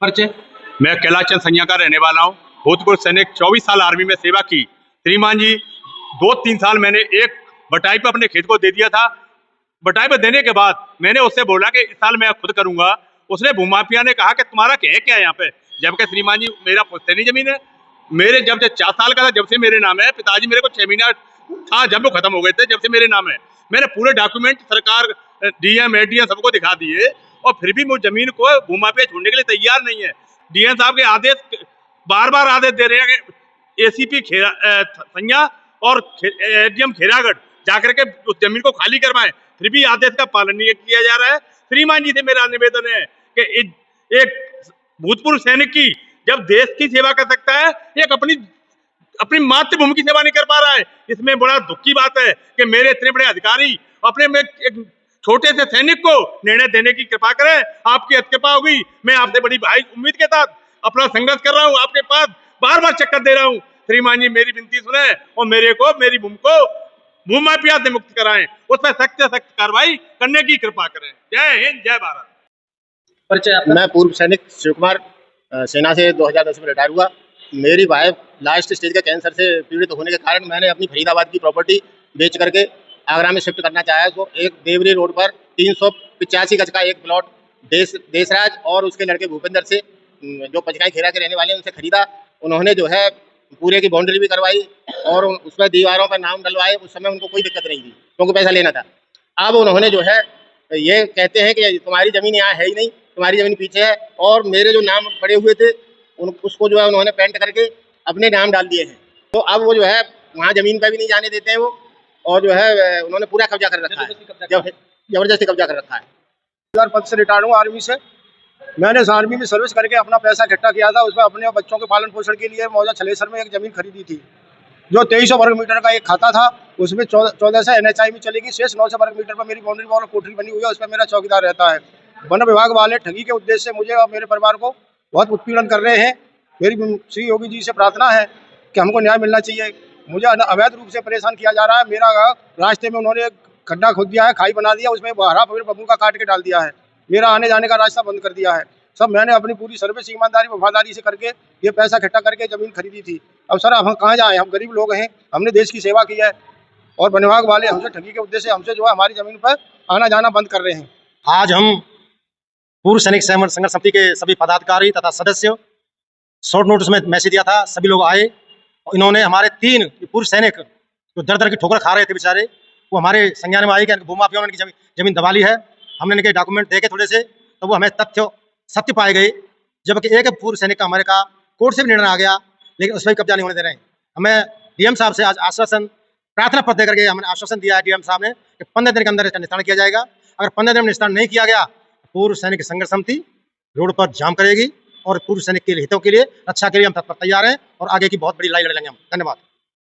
परिचय। मैं कैलाश चंद संज्ञा का रहने वाला हूँ। भूतपूर्व सैनिक, 24 साल आर्मी में सेवा की। श्रीमान जी 2-3 साल मैंने एक बटाई पे अपने खेत को दे दिया था। बटाई पे देने के बाद मैंने उससे बोला कि इस साल मैं खुद करूंगा। उसने भूमाफिया ने कहा कि तुम्हारा क्या है यहाँ पे, जबकि श्रीमान जी मेरा पुश्तैनी जमीन है। मेरे जब से 4 साल का था जब से मेरे नाम है। पिताजी मेरे को 6 महीना था जब वो खत्म हो गए थे, जब से मेरे नाम है। मैंने पूरे डॉक्यूमेंट सरकार, डीएम एडीएम सबको दिखा दिए और फिर भी मुझ जमीन को भूमाफिया छोड़ने के लिए तैयार नहीं है। डीएम साहब के आदेश बार बार आदेश दे रहे हैं कि एसीपी संज्ञा और एडीएम खेरागढ़ जाकर के उस जमीन को खाली करवाएं, फिर भी आदेश का पालन नहीं किया जा रहा है। श्रीमान जी से मेरा निवेदन है कि एक भूतपूर्व सैनिक की जब देश की सेवा कर सकता है, एक अपनी मातृभूमि की सेवा नहीं कर पा रहा है। इसमें बड़ा दुख की बात है कि मेरे इतने बड़े अधिकारी अपने में एक छोटे से सैनिक को निर्णय देने की कृपा करें। आपकी कृपा होगी। मैं आपसे बड़ी भाई उम्मीद के साथ अपना संघर्ष कर रहा हूँ, आपके पास बार बार चक्कर दे रहा हूँ। श्रीमान जी मेरी विनती सुने और मेरी भूमि को भूमाफिया से मुक्त कराएं, उस पर सख्त से सख्त कार्रवाई करने की कृपा करें। जय हिंद, जय भारत। परिचय। मैं पूर्व सैनिक शिव कुमार, सेना से 2010 में रिटायर हुआ। मेरी वाइफ लास्ट स्टेज के कैंसर से पीड़ित होने के कारण मैंने अपनी फरीदाबाद की प्रॉपर्टी बेच करके आगरा में शिफ्ट करना चाहा। तो एक देवरी रोड पर 385 गज का एक प्लॉट देशराज और उसके लड़के भूपेंद्र से, जो पचकाई खेरा के रहने वाले, उनसे खरीदा। उन्होंने जो है पूरे की बाउंड्री भी करवाई और उस पर दीवारों पर नाम डलवाए। उस समय उनको कोई दिक्कत नहीं थी क्योंकि पैसा लेना था। अब उन्होंने जो है ये कहते हैं कि तुम्हारी ज़मीन यहाँ है ही नहीं, तुम्हारी ज़मीन पीछे है, और मेरे जो नाम पड़े हुए थे उसको जो है उन्होंने पेंट करके अपने नाम डाल दिए हैं। तो अब वो जो है वहाँ ज़मीन पर भी नहीं जाने देते हैं वो, और जो है उन्होंने पूरा कब्जा कर रखा है, जबरदस्ती कब्जा कर रखा है। 2005 से रिटायर्ड हूँ आर्मी से। मैंने इस आर्मी में सर्विस करके अपना पैसा इकट्ठा किया था। उसमें अपने बच्चों के पालन पोषण के लिए मौजा छलेसर में एक ज़मीन खरीदी थी, जो 2300 वर्ग मीटर का एक खाता था। उसमें 14 से NHI में चलेगी। शेष 900 वर्ग मीटर पर मेरी बाउंड्री वॉल कोठरी बनी हुई है, उसमें मेरा चौकीदार रहता है। वन विभाग वाले ठगी के उद्देश्य से मुझे और मेरे परिवार को बहुत उत्पीड़न कर रहे हैं। मेरी श्री योगी जी से प्रार्थना है कि हमको न्याय मिलना चाहिए। मुझे अवैध रूप से परेशान किया जा रहा है। मेरा रास्ते में उन्होंने एक खड्डा खोद दिया है, खाई बना दिया, उसमें हरा पेड़ बबूल का काट के डाल दिया है। मेरा आने जाने का रास्ता बंद कर दिया है। सब मैंने अपनी पूरी सर्विस ईमानदारी वफादारी से करके ये पैसा इकट्ठा करके ज़मीन खरीदी थी। अब सर हम कहाँ जाएँ? हम गरीब लोग हैं, हमने देश की सेवा की है, और वन विभाग वाले हमसे ठगी के उद्देश्य से हमसे जो है हमारी ज़मीन पर आना जाना बंद कर रहे हैं। आज हम पूर्व सैनिक संघर्ष समिति के सभी पदाधिकारी तथा सदस्य शॉर्ट नोटिस में मैसेज दिया था, सभी लोग आए। और इन्होंने हमारे 3 पूर्व सैनिक जो दर दर की ठोकर खा रहे थे बेचारे, वो हमारे संज्ञान में आई कि भूमाफिया ने जमीन दबा ली है। हमने इनके डॉक्यूमेंट देखे थोड़े से, तो वो हमें सत्य पाए गए। जबकि एक पूर्व सैनिक का हमारे का कोर्ट से भी निर्णय आ गया, लेकिन उस पर कब्जा नहीं होने दे रहे हैं। हमें डीएम साहब से आज आश्वासन, प्रार्थना पत्र देकर के हमने आश्वासन दिया है डीएम साहब ने कि 15 दिन के अंदर इसका निस्तारण किया जाएगा। अगर 15 दिन में निस्तारण नहीं किया गया, पूर्व सैनिक संघर्ष समिति रोड पर जाम करेगी और पूर्व सैनिक के हितों के लिए, रक्षा के लिए हम तत्पर तैयार हैं और आगे की बहुत बड़ी लड़ाई लड़ेंगे हम। धन्यवाद।